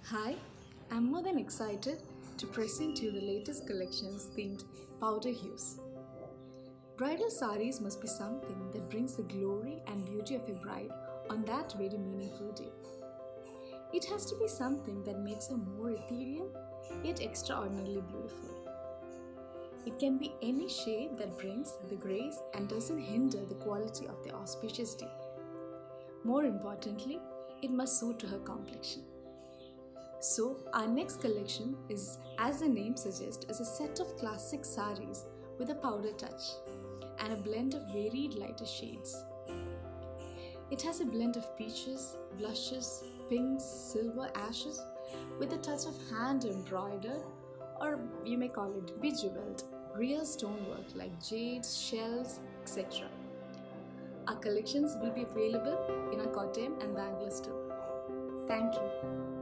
Hi, I'm more than excited to present you the latest collections themed powder hues. Bridal saris must be something that brings the glory and beauty of a bride on that very meaningful day. It has to be something that makes her more ethereal yet extraordinarily beautiful. It can be any shade that brings the grace and doesn't hinder the quality of the auspicious day. More importantly, it must suit to her complexion. So, our next collection is, as the name suggests, is a set of classic saris with a powder touch and a blend of varied lighter shades. It has a blend of peaches, blushes, pinks, silver, ashes with a touch of hand embroidered, or you may call it bejewelled, real stonework like jades, shells, etc. Our collections will be available in our Kottayam and Bangalore store. Thank you.